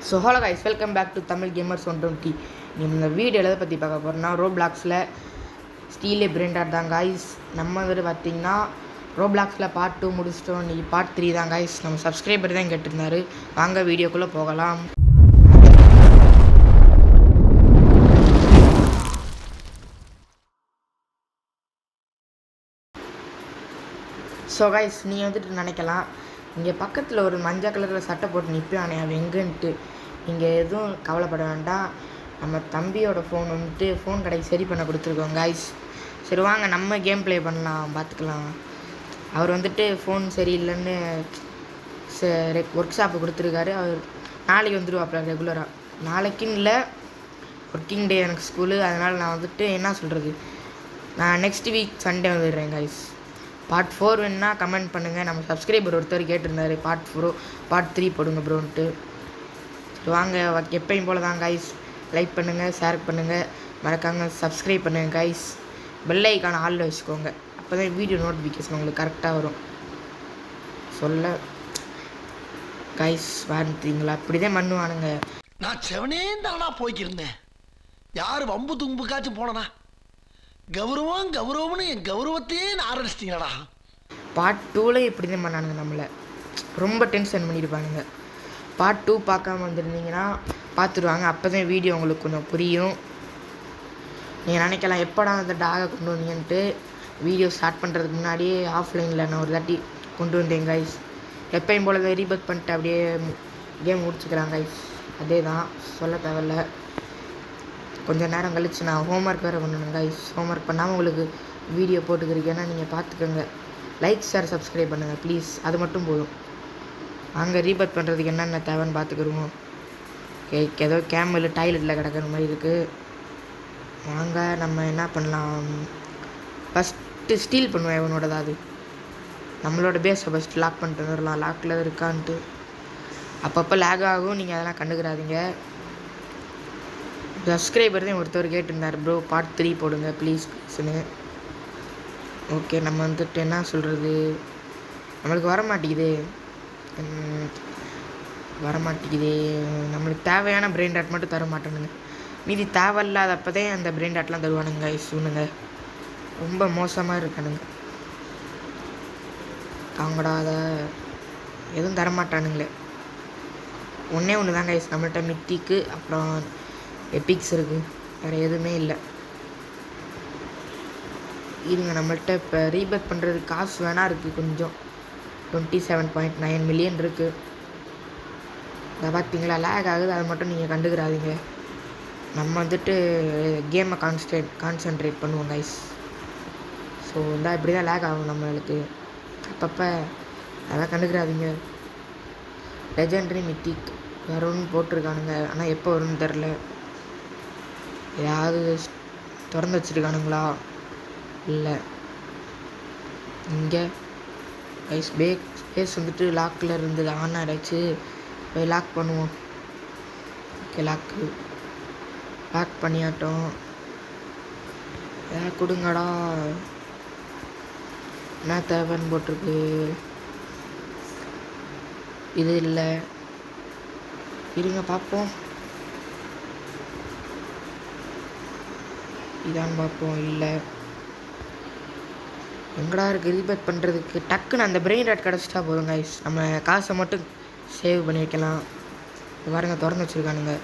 So hello guys, welcome back to Tamil Gamers 120. இந்த வீடியோவில் எதை பற்றி பார்க்க போகிறோம்னா, ரோப்ளாக்ஸில் ஸ்டீலே பிரெண்டாட் தான் காய்ஸ். நம்ம பார்த்திங்கன்னா ரோப்ளாக்ஸில் பார்ட் 2 முடிச்சிட்டோம். இன்றைக்கி பார்ட் 3 தான் காய்ஸ். நம்ம சப்ஸ்கிரைபர் தான் கேட்டிருந்தாரு. வாங்க வீடியோக்குள்ளே போகலாம். ஸோ கைஸ், நீங்கள் நினைக்கலாம், இங்கே பக்கத்தில் ஒரு மஞ்சள் கலரில் சட்டை போட்டு நிற்பானே அவன் எங்கேன்ட்டு. இங்கே எதுவும் கவலைப்பட வேண்டாம். நம்ம தம்பியோட ஃபோன் ஃபோன் கடைக்கு சரி பண்ண கொடுத்துருக்கோம் காய்ஸ். சரி வாங்க நம்ம கேம் ப்ளே பண்ணலாம், பார்த்துக்கலாம். அவர் ஃபோன் சரியில்லைன்னு ஒர்க் ஷாப்பு கொடுத்துருக்காரு. அவர் நாளைக்கு வந்துடுவாப்ல ரெகுலராக. நாளைக்குன்னு இல்லை, ஒர்க்கிங் டே எனக்கு ஸ்கூலு. அதனால் நான் என்ன சொல்கிறது, நான் நெக்ஸ்ட் வீக் சண்டே வந்துடுறேன் காய்ஸ். பார்ட் 4 வேணுன்னா கமெண்ட் பண்ணுங்கள். நம்ம சப்ஸ்கிரைபர் ஒருத்தர் கேட்டிருந்தாரு பார்ட் 3 போடுங்க ப்ரோன்ட்டு. வாங்க எப்பயும் போல் தான் காய்ஸ். லைக் பண்ணுங்கள், ஷேர் பண்ணுங்கள், மறக்காமல் சப்ஸ்கிரைப் பண்ணுங்கள் காய்ஸ். பெல் ஐக்கான ஆளில் வச்சுக்கோங்க. அப்போ தான் வீடியோ நோட்டிஃபிகேஷன் உங்களுக்கு கரெக்டாக வரும். சொல்ல காய்ஸ் வாழ்ந்துட்டீங்களா? அப்படி தான் பண்ணுவானுங்க. நான் செவனே தானா போய்க்கிருந்தேன். யார் வம்பு தும்புக்காச்சும் போனனா? கௌரவம்னு என் கௌரவத்தையே ஆரம்பிச்சிட்டீங்களா? பார்ட் 2ல் இப்படி தான் பண்ணானுங்க. நம்மளை ரொம்ப டென்ஷன் பண்ணியிருப்பானுங்க. பார்ட் 2 பார்க்காம வந்துருந்தீங்கன்னா பார்த்துருவாங்க. அப்போ தான் வீடியோ உங்களுக்கு கொஞ்சம் புரியும். நீங்கள் நினைக்கலாம், எப்படா அந்த டாகை கொண்டு வந்தீங்கன்ட்டு. வீடியோ ஸ்டார்ட் பண்ணுறதுக்கு முன்னாடியே ஆஃப்லைனில் நான் ஒரு தாட்டி கொண்டு வந்தேன் கைஸ். எப்பயும் போல ரீபத் பண்ணிட்டு அப்படியே கேம் முடிச்சுக்கிறாங்க கைஸ். அதே தான், சொல்ல தேவையில்ல. கொஞ்சம் நேரம் கழித்து நான் ஹோம்ஒர்க் வேறு பண்ணணும் கைஸ். ஹோம்ஒர்க் பண்ணாமல் உங்களுக்கு வீடியோ போட்டுக்கிறீங்கன்னா நீங்கள் பார்த்துக்கோங்க. லைக், ஷேர், சப்ஸ்கிரைப் பண்ணுங்கள் ப்ளீஸ். அது மட்டும் போதும். அங்கே ரீபத் பண்ணுறதுக்கு என்னென்ன தேவைன்னு பார்த்துக்கிடுவோம். ஏதோ கேமில் டாய்லெட்டில் கிடக்கிற மாதிரி இருக்குது. வாங்க நம்ம என்ன பண்ணலாம், ஃபஸ்ட்டு ஸ்டீல் பண்ணுவேன் இவனோட. அது நம்மளோட பேஸை ஃபஸ்ட்டு லாக் பண்ணிட்டு வந்துடலாம். லாக்கில் இருக்கான்ட்டு அப்பப்போ லேக் ஆகும், நீங்கள் அதெல்லாம் கண்டுக்கிறாதீங்க. சப்ஸ்கிரைபர் தான் ஒருத்தர் கேட்டிருந்தார், ப்ரோ பார்ட் 3 போடுங்க ப்ளீஸ்னு. ஓகே, நம்ம என்ன சொல்கிறது, நம்மளுக்கு வரமாட்டேங்குது. நம்மளுக்கு தேவையான பிரெயின் டாட் மட்டும் தர மாட்டேனுங்க. மீதி தேவையில்லாதப்போ தான் அந்த பிரெயின் டாட்லாம் தருவானுங்க இசுனுங்க. ரொம்ப மோசமாக இருக்கானுங்க. அவங்கடா அதை எதுவும் தரமாட்டானுங்களே. ஒன்று தான் கைஸ் நம்மள்கிட்ட மித்திக்கு அப்புறம் எபிக்ஸ் இருக்குது, வேறு எதுவுமே இல்லை. இருங்க, நம்மள்கிட்ட இப்போ ரீபத் பண்ணுறதுக்கு காசு வேணா இருக்குது. கொஞ்சம் 27.9 மில்லியன் இருக்குது. அதை பார்த்தீங்களா, லேக் ஆகுது. அதை மட்டும் நீங்கள் கண்டுக்கிறாதீங்க. நம்ம கேமை கான்சன்ட்ரேட் பண்ணுவோம் கைஸ். ஸோ இப்படி தான் லேக் ஆகும் நம்மளுக்கு அப்பப்போ. அதெல்லாம் கண்டுக்கிறாதீங்க. லெஜெண்டரி மித்திக் வேறு ஒன்று போட்டிருக்கானுங்க, ஆனால் எப்போ வரும்னு தெரில. ஏதாவது திறந்து வச்சுருக்கானுங்களா? இல்லை. இங்கே கைஸ் ஸ்பேஸ் லாக்கில் இருந்தது, ஆன் ஆகிடுச்சு. போய் லாக் பண்ணுவோம். Okay, lock பண்ணியாட்டோம். கொடுங்கடா, என்ன தேவைன்னு போட்டிருக்கு. இது இல்லை, இருங்க பார்ப்போம். இதான் பார்ப்போம். இல்லை, எங்கடா இருக்குது ரீபேட் பண்ணுறதுக்கு? டக்குன்னு அந்த பிரெயின் டாட் கிடச்சிட்டா போதும் கைஸ். நம்ம காசை மட்டும் சேவ் பண்ணி வைக்கலாம். பாருங்க, திறந்து வச்சுருக்கானுங்க.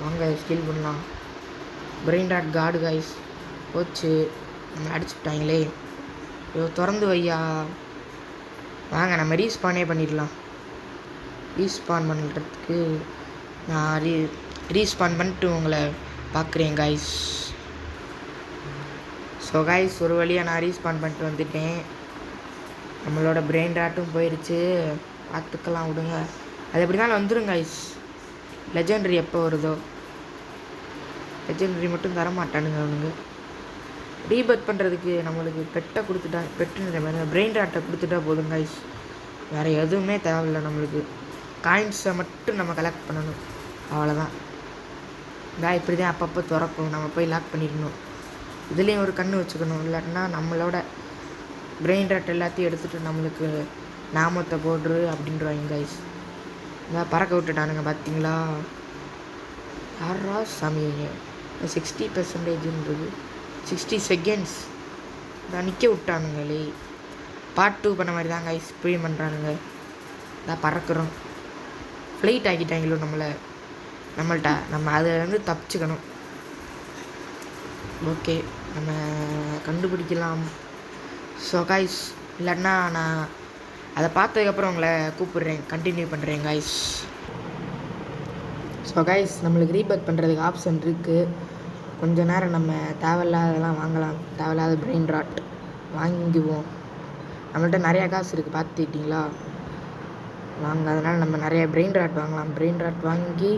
வாங்க ஸ்கில் பண்ணலாம். Brain dot card guys. போச்சு, நம்ம அடிச்சுட்டாங்களே. ஐயோ, திறந்து வையா. வாங்க நம்ம ரீஸ்பானே பண்ணிடலாம். ரீஸ்பான் பண்ணுறதுக்கு நான் ரீஸ்பான் பண்ணிட்டு உங்களை பார்க்குறேன் கைஸ். ஸோ கைஸ், ஒரு வழியாக நான் ரீஸ்பான் பண்ணிட்டு வந்துட்டேன். நம்மளோட பிரெயின் டாட்டும் போயிடுச்சு. பார்த்துக்கலாம், விடுங்க. அது எப்படி தான் வந்துடும் கைஸ். லெஜெண்டரி எப்போ வருதோ, லெஜெண்டரி மட்டும் தரமாட்டானுங்க அவனுங்க. ரீபத் பண்ணுறதுக்கு நம்மளுக்கு பெட்டுன்ற மாதிரி பிரெயின் டாட்டை கொடுத்துட்டா போதும் கைஸ். வேறு எதுவுமே தேவையில்லை. நம்மளுக்கு காயின்ஸை மட்டும் நம்ம கலெக்ட் பண்ணணும், அவ்வளோதான். இப்படி தான் அப்பப்போ திறக்கும். நம்ம போய் லாக் பண்ணிடணும். இதுலேயும் ஒரு கண்ணு வச்சுக்கணும், இல்லாட்டினா நம்மளோட பிரெயின் டாட் எல்லாத்தையும் எடுத்துகிட்டு நம்மளுக்கு நாமத்தை போடுறு அப்படின்றவாங்க கைஸ். இதான் பறக்க விட்டுட்டானுங்க பார்த்தீங்களா? யாரா சாமிங்க 60%ன்றது 60 செகண்ட்ஸ் நான் நிற்க விட்டானுங்களே. பார்ட் 2 பண்ண மாதிரி தாங்க இப்படியும் பண்ணுறானுங்க. இதான் பறக்கிறோம். ஃப்ளைட் ஆக்கிட்டாங்களோ நம்மள்கிட்ட. நம்ம அதிலேருந்து தப்பிச்சுக்கணும். ஓகே, நம்ம கண்டுபிடிக்கலாம். ஸோ கைஸ், இல்லைன்னா நான் அதை பார்த்ததுக்கப்புறம் உங்களை கூப்பிடுறேன், கண்டினியூ பண்ணுறேன் கைஸ். ஸோ கைஸ், நம்மளுக்கு ரீபேக் பண்ணுறதுக்கு ஆப்ஷன் இருக்குது. கொஞ்ச நேரம் நம்ம தேவையில்லாததெல்லாம் வாங்கலாம். தேவையில்லாத பிரெயின் ராட் வாங்கிக்குவோம். நம்மள்ட்ட நிறையா காசு இருக்குது பார்த்துக்கிட்டிங்களா? வாங்க, அதனால் நம்ம நிறைய பிரெயின் ராட் வாங்கலாம். பிரெயின் ராட் வாங்கி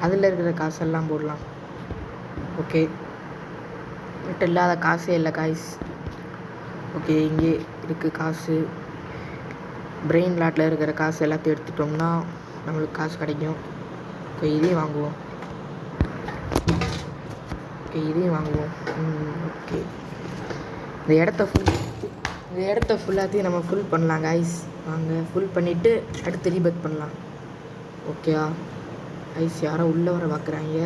அதில் இருக்கிற காசெல்லாம் போடலாம். ஓகே, பட் இல்லாத காசே இல்லை காய்ஸ். ஓகே, இங்கே இருக்குது காசு. பிரெயின் லாட்டில் இருக்கிற காசு எல்லாத்தையும் எடுத்துட்டோம்னா நம்மளுக்கு காசு கிடைக்கும். ஓகே, இதையும் வாங்குவோம். ஓகே, இந்த இடத்த ஃபுல்லாத்தையும் நம்ம ஃபுல் பண்ணலாம் காய்ஸ். வாங்க, ஃபுல் பண்ணிவிட்டு அடுத்து ரீபேக் பண்ணலாம். ஓகேயா ஐஸ்? யாரோ உள்ளே வர பார்க்குறாங்க.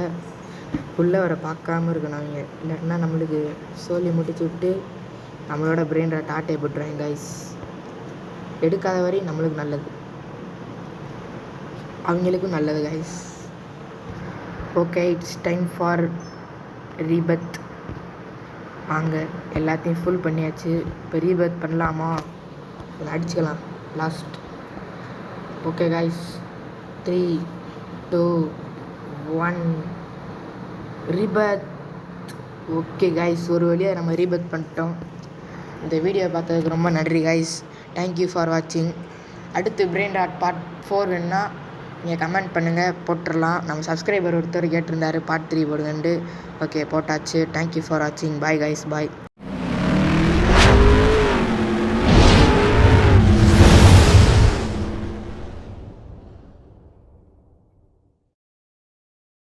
உள்ளே வர பார்க்காம இருக்கணும் அவங்க, இல்லைன்னா நம்மளுக்கு சோலி முடிச்சு விட்டு நம்மளோட பிரெயின் ராட் ஆட்டை போட்டுருவாங்க கைஸ். எடுக்காத வரையும் நம்மளுக்கு நல்லது, அவங்களுக்கும் நல்லது guys. Okay, it's time for rebirth. வாங்க, எல்லாத்தையும் ஃபுல் பண்ணியாச்சு. இப்போ ரீபத் பண்ணலாமா? அடிச்சுக்கலாம் last. Okay guys, 3, 2, 1 rebirth. Okay guys, ஒரு வழியாக நம்ம ரீபத் பண்ணிட்டோம். இந்த வீடியோ பார்த்ததுக்கு ரொம்ப நன்றி கைஸ். தேங்க்யூ ஃபார் வாட்சிங். அடுத்து பிரெயின் ராட் பார்ட் 4 வேணுன்னா நீங்கள் கமெண்ட் பண்ணுங்கள், போட்டுடலாம். நம்ம சப்ஸ்கிரைபர் ஒருத்தர் கேட்டிருந்தாரு பார்ட் 3 போடுங்கன்ட்டு. ஓகே, போட்டாச்சு. தேங்க்யூ ஃபார் வாட்சிங். பாய் கைஸ், பாய்.